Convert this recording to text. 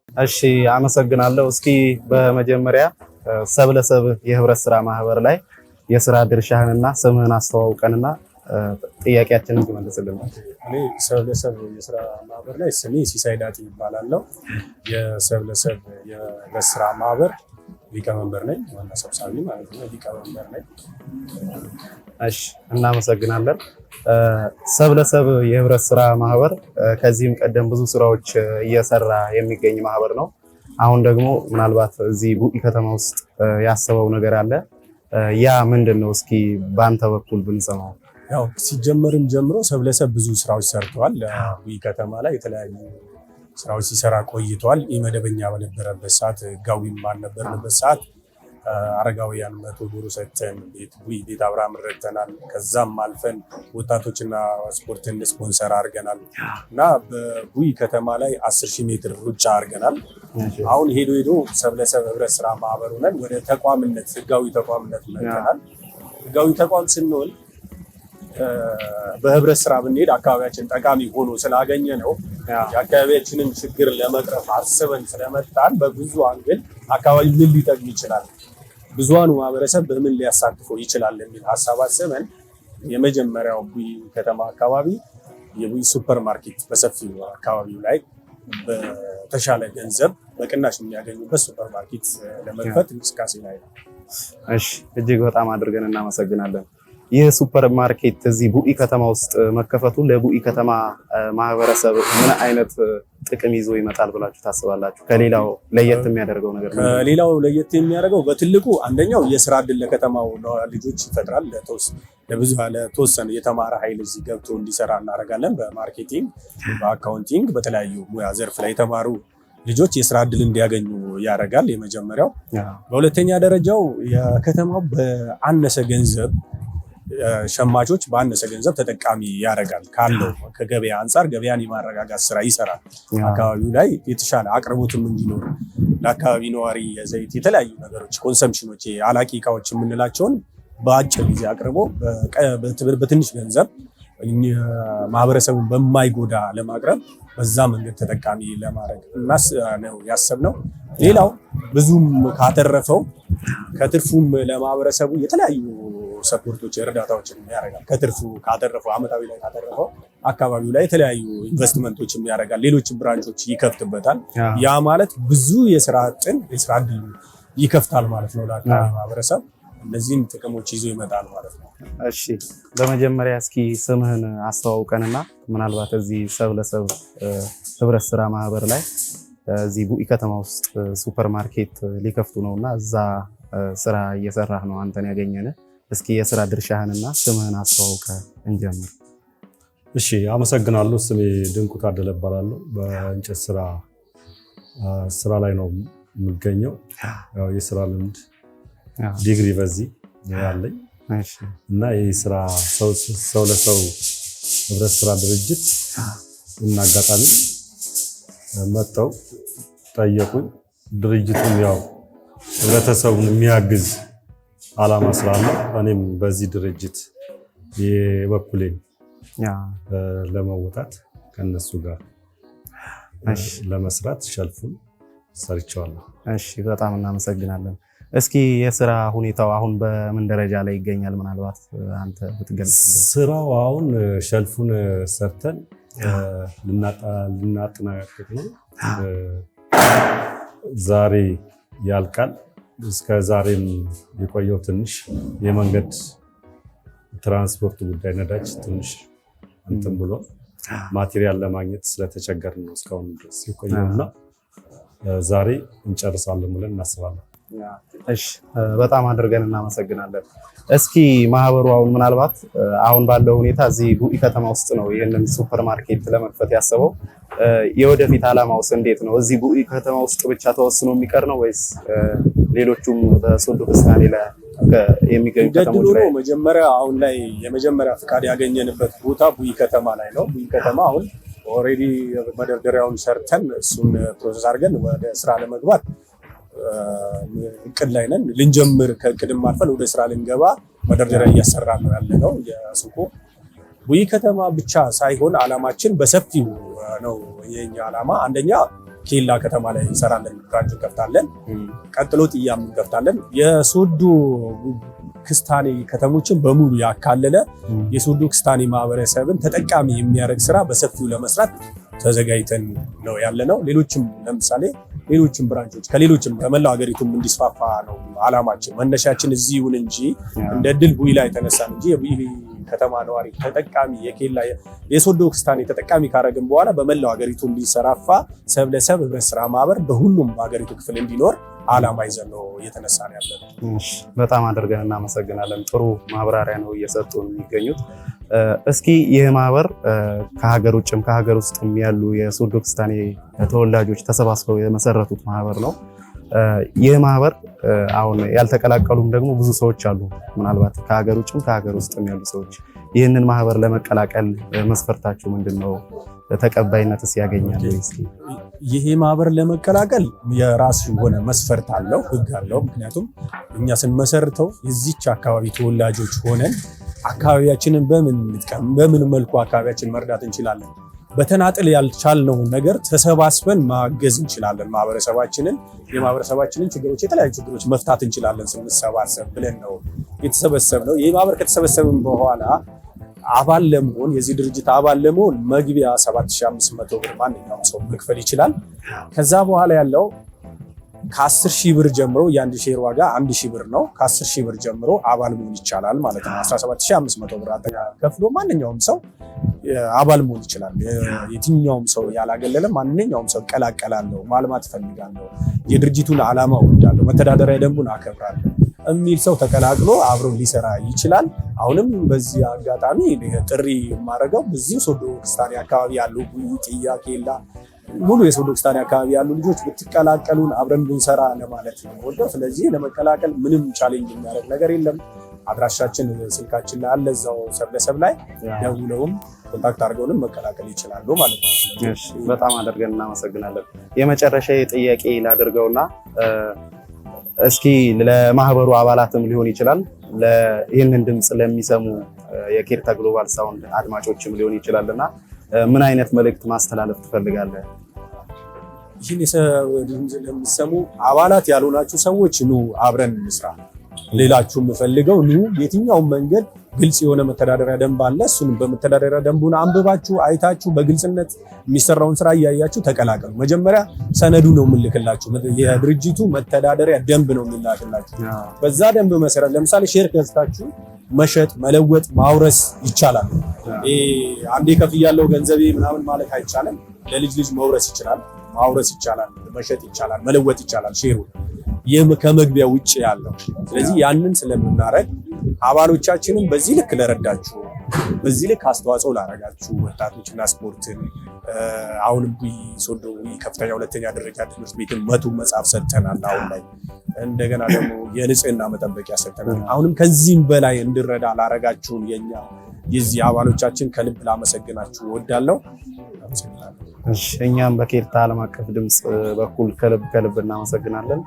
እሺ አመሰግናለሁ። እስኪ በመጀመሪያ ሰብለሰብ የህብረት ስራ ማህበር ላይ የስራ ድርሻህንና ስምህን አስተዋውቀንና ጥያቄያችንን ትመልስልን። እኔ ሰብለሰብ የስራ ማህበር ላይ ስሜ ሲሳይ ዳቲ ይባላለሁ። የሰብለሰብ የህብረት ስራ ማህበር ሊቀመንበር ነኝ፣ ዋና ሰብሳቢ ማለት ነው። ሊቀመንበር ነኝ። እሺ እናመሰግናለን። ሰብለሰብ የህብረት ስራ ማህበር ከዚህም ቀደም ብዙ ስራዎች እየሰራ የሚገኝ ማህበር ነው። አሁን ደግሞ ምናልባት እዚህ ቡኢ ከተማ ውስጥ ያሰበው ነገር አለ። ያ ምንድነው? እስኪ ባንተ በኩል ብንሰማው። ያው ሲጀመርም ጀምሮ ሰብለሰብ ብዙ ስራዎች ሰርቷል። ቡኢ ከተማ ላይ የተለያዩ ስራዎች ሲሰራ ቆይቷል። ኢመደበኛ በነበረበት ሰዓት፣ ህጋዊም ባልነበረበት ሰዓት አረጋውያን 100 ዶሮ ሰጥተን ቤት አብርሃም ረድተናል። ከዛም አልፈን ወጣቶችና ስፖርትን ስፖንሰር አድርገናል እና በቡኢ ከተማ ላይ 10,000 ሜትር ሩጫ አድርገናል። አሁን ሄዶ ሰብለሰብ ህብረት ስራ ማህበር ሆነን ወደ ተቋምነት ህጋዊ ተቋምነት መጥተናል። ህጋዊ ተቋም ስንሆን በህብረት ስራ ብንሄድ አካባቢያችን ጠቃሚ ሆኖ ስላገኘ ነው። የአካባቢያችንን ችግር ለመቅረፍ አስበን ስለመጣን በብዙ አንግል አካባቢ ምን ሊጠቅም ይችላል፣ ብዙሃኑ ማህበረሰብ በምን ሊያሳትፈው ይችላል የሚል ሀሳብ አስበን የመጀመሪያው ቡኢ ከተማ አካባቢ የቡኢ ሱፐር ማርኬት በሰፊው አካባቢው ላይ በተሻለ ገንዘብ በቅናሽ የሚያገኙበት ሱፐር ማርኬት ለመክፈት እንቅስቃሴ ላይ ነው። እሺ እጅግ በጣም አድርገን እናመሰግናለን። ይህ ሱፐር ማርኬት እዚህ ቡኢ ከተማ ውስጥ መከፈቱ ለቡኢ ከተማ ማህበረሰብ ምን አይነት ጥቅም ይዞ ይመጣል ብላችሁ ታስባላችሁ? ከሌላው ለየት የሚያደርገው ነገር ነው? ከሌላው ለየት የሚያደርገው በትልቁ አንደኛው የስራ ዕድል ለከተማው ልጆች ይፈጥራል። ለተወሰነ የተማረ ኃይል እዚህ ገብቶ እንዲሰራ እናደርጋለን። በማርኬቲንግ፣ በአካውንቲንግ፣ በተለያዩ ሙያ ዘርፍ ላይ የተማሩ ልጆች የስራ ዕድል እንዲያገኙ ያደርጋል። የመጀመሪያው። በሁለተኛ ደረጃው የከተማው በአነሰ ገንዘብ ሸማቾች በአነሰ ገንዘብ ተጠቃሚ ያደርጋል። ካለው ከገበያ አንጻር ገበያን የማረጋጋት ስራ ይሰራል። አካባቢው ላይ የተሻለ አቅርቦትም እንዲኖር ለአካባቢ ነዋሪ የዘይት የተለያዩ ነገሮች ኮንሰምፕሽኖች፣ አላቂ እቃዎች የምንላቸውን በአጭር ጊዜ አቅርቦ በትንሽ ገንዘብ ማህበረሰቡን በማይጎዳ ለማቅረብ በዛ መንገድ ተጠቃሚ ለማድረግ ነው ያሰብነው። ሌላው ብዙም ካተረፈው ከትርፉም ለማህበረሰቡ የተለያዩ ሰፖርቶች እርዳታዎችን ያደርጋል። ከትርፉ ካተረፈው አመታዊ ላይ ካተረፈው አካባቢው ላይ የተለያዩ ኢንቨስትመንቶችን ያደርጋል። ሌሎችም ብራንቾች ይከፍትበታል። ያ ማለት ብዙ የስራ ዕድል ይከፍታል ማለት ነው ለአካባቢ ማህበረሰብ። እነዚህን ጥቅሞች ይዞ ይመጣል ማለት ነው። እሺ በመጀመሪያ እስኪ ስምህን አስተዋውቀንና ምናልባት እዚህ ሰብለሰብ ህብረት ስራ ማህበር ላይ እዚህ ቡኢ ከተማ ውስጥ ሱፐር ማርኬት ሊከፍቱ ነውና እዛ ስራ እየሰራህ ነው አንተን ያገኘን። እስኪ የስራ ድርሻህንና ስምህን አስተዋውቀ እንጀምር። እሺ አመሰግናለሁ። ስሜ ድንቁ ታደለ እባላለሁ። በእንጨት ስራ ላይ ነው የምገኘው። ያው የስራ ልምድ ዲግሪ በዚህ ያለኝ እና የስራ ሰብለሰብ ህብረት ስራ ድርጅት እና አጋጣሚ መጥተው ጠየቁኝ። ድርጅቱም ያው ህብረተሰቡን የሚያግዝ ዓላማ ስላለ እኔም በዚህ ድርጅት የበኩሌን ለመወጣት ከነሱ ጋር ለመስራት ሸልፉን ሰርቻለሁ። እሺ በጣም እናመሰግናለን። እስኪ የስራ ሁኔታው አሁን በምን ደረጃ ላይ ይገኛል? ምናልባት አንተ ብትገልጽ። ስራው አሁን ሸልፉን ሰርተን ልናጠናቀቅ ነው። ዛሬ ያልቃል። እስከ ዛሬም የቆየው ትንሽ የመንገድ ትራንስፖርት ጉዳይ ነዳጅ ትንሽ እንትን ብሎ ማቴሪያል ለማግኘት ስለተቸገርን ነው እስካሁን ድረስ የቆየውና ዛሬ እንጨርሳለን ብለን እናስባለን። እሺ በጣም አድርገን እናመሰግናለን። እስኪ ማህበሩ አሁን ምናልባት አሁን ባለው ሁኔታ እዚህ ቡኢ ከተማ ውስጥ ነው ይሄንን ሱፐር ማርኬት ለመክፈት ያሰበው። የወደፊት ዓላማውስ እንዴት ነው? እዚህ ቡኢ ከተማ ውስጥ ብቻ ተወስኖ የሚቀር ነው ወይስ ሌሎቹም በሶዶ ፍስካሌ ላይ የሚገኙ ከተሞች ላይ? መጀመሪያ አሁን ላይ የመጀመሪያ ፍቃድ ያገኘንበት ቦታ ቡኢ ከተማ ላይ ነው። ቡኢ ከተማ አሁን ኦልሬዲ መደርደሪያውን ሰርተን እሱን ፕሮሰስ አድርገን ወደ ስራ ለመግባት እቅድ ላይ ነን። ልንጀምር ከእቅድም አልፈን ወደ ስራ ልንገባ መደርደሪያ እያሰራ ነው ያለነው የሱቁ። ቡኢ ከተማ ብቻ ሳይሆን አላማችን በሰፊው ነው። የኛ አላማ አንደኛ ኬላ ከተማ ላይ እንሰራለን፣ ብራንች እንከፍታለን። ቀጥሎ ጥያም እንከፍታለን። የሶዶ ክስታኔ ከተሞችን በሙሉ ያካለለ የሶዶ ክስታኔ ማህበረሰብን ተጠቃሚ የሚያደርግ ስራ በሰፊው ለመስራት ተዘጋጅተን ነው ያለነው። ሌሎችም ለምሳሌ ሌሎችም ብራንቾች ከሌሎችም ከመላው ሀገሪቱም እንዲስፋፋ ነው አላማችን። መነሻችን እዚህ ይሁን እንጂ እንደ ድል ቡኢ ላይ ተነሳን እንጂ የቡኢ ከተማ ነዋሪ ተጠቃሚ የኬላ የሶዶ ክስታኔ ተጠቃሚ ካረግን በኋላ በመላው ሀገሪቱ እንዲሰራፋ ሰብ ለሰብ ህብረት ስራ ማህበር በሁሉም ሀገሪቱ ክፍል እንዲኖር አላማ ይዘን ነው እየተነሳ ነው ያለው። በጣም አድርገን እናመሰግናለን። ጥሩ ማብራሪያ ነው እየሰጡ የሚገኙት። እስኪ ይህ ማህበር ከሀገር ውጭም ከሀገር ውስጥም ያሉ የሶዶ ክስታኔ ተወላጆች ተሰባስበው የመሰረቱት ማህበር ነው። ይህ ማህበር አሁን ያልተቀላቀሉም ደግሞ ብዙ ሰዎች አሉ። ምናልባት ከሀገር ውጭም ከሀገር ውስጥም ያሉ ሰዎች ይህንን ማህበር ለመቀላቀል መስፈርታችሁ ምንድን ነው? ተቀባይነትስ ያገኛል? ይሄ ማህበር ለመቀላቀል የራሱ የሆነ መስፈርት አለው፣ ህግ አለው። ምክንያቱም እኛ ስንመሰርተው የዚች አካባቢ ተወላጆች ሆነን አካባቢያችንን በምን መልኩ አካባቢያችን መርዳት እንችላለን፣ በተናጥል ያልቻልነው ነገር ተሰባስበን ማገዝ እንችላለን፣ የማህበረሰባችንን ችግሮች የተለያዩ ችግሮች መፍታት እንችላለን ስንሰባሰብ ብለን ነው የተሰበሰብነው። ይህ ማህበር ከተሰበሰብን በኋላ አባል ለመሆን የዚህ ድርጅት አባል ለመሆን መግቢያ 7500 ብር ማንኛውም ሰው መክፈል ይችላል። ከዛ በኋላ ያለው ከ10 ሺህ ብር ጀምሮ የአንድ ሼር ዋጋ 1000 ብር ነው። ከ10 ሺህ ብር ጀምሮ አባል መሆን ይቻላል ማለት ነው። 17500 ብር ከፍሎ ማንኛውም ሰው አባል መሆን ይችላል። የትኛውም ሰው ያላገለለ ማንኛውም ሰው ቀላቀላለሁ፣ ማልማት ፈልጋለሁ፣ የድርጅቱን ዓላማ ወዳለሁ፣ መተዳደሪያ ደንቡን አከብራለሁ የሚል ሰው ተቀላቅሎ አብሮ ሊሰራ ይችላል። አሁንም በዚህ አጋጣሚ ጥሪ የማደርገው በዚህ ሶዶ ክስታኔ አካባቢ ያሉ ጥያ ኬላ ሙሉ የሶዶ ክስታኔ አካባቢ ያሉ ልጆች ብትቀላቀሉን አብረን ብንሰራ ለማለት ነው ወደው። ስለዚህ ለመቀላቀል ምንም ቻሌንጅ የሚያደርግ ነገር የለም። አድራሻችን ስልካችን ላይ አለ፣ እዛው ሰብ ለሰብ ላይ ደውለውም ኮንታክት አድርገውንም መቀላቀል ይችላሉ ማለት ነው። በጣም አድርገን እናመሰግናለን። የመጨረሻ ጥያቄ ላድርገውና እስኪ ለማህበሩ አባላትም ሊሆን ይችላል፣ ይህንን ድምፅ ለሚሰሙ የኬርታ ግሎባል ሳውንድ አድማጮችም ሊሆን ይችላልና ምን አይነት መልእክት ማስተላለፍ ትፈልጋለህ? ይህን ድምፅ ለሚሰሙ አባላት ያልሆናችሁ ሰዎች ኑ አብረን እንስራ። ሌላችሁ የምፈልገው ኑ የትኛውን መንገድ ግልጽ የሆነ መተዳደሪያ ደንብ አለ። እሱንም በመተዳደሪያ ደንቡን አንብባችሁ አይታችሁ በግልጽነት የሚሰራውን ስራ እያያችሁ ተቀላቀሉ። መጀመሪያ ሰነዱ ነው የምልክላችሁ፣ የድርጅቱ መተዳደሪያ ደንብ ነው የምላክላችሁ። በዛ ደንብ መሰረት ለምሳሌ ሼር ገዝታችሁ መሸጥ፣ መለወጥ፣ ማውረስ ይቻላል። አንዴ ከፍያለሁ ገንዘቤ ምናምን ማለት አይቻልም። ለልጅ ልጅ መውረስ ይችላል፣ ማውረስ ይቻላል፣ መሸጥ ይቻላል፣ መለወጥ ይቻላል። ሼሩ ከመግቢያ ውጭ ያለው። ስለዚህ ያንን ስለምናረግ አባሎቻችንን በዚህ ልክ ለረዳችሁ፣ በዚህ ልክ አስተዋጽኦ ላረጋችሁ ወጣቶችና ስፖርትን አሁንም ሶዶ ከፍተኛ ሁለተኛ ደረጃ ትምህርት ቤትን 100 መጽሐፍ ሰጥተናል። አሁን ላይ እንደገና ደግሞ የንጽህና መጠበቂያ ሰጥተናል። አሁንም ከዚህም በላይ እንድረዳ ላረጋችሁን የዚህ አባሎቻችን ከልብ ላመሰግናችሁ እወዳለሁ። እኛም በኬርታ ዓለም አቀፍ ድምፅ በኩል ከልብ እናመሰግናለን።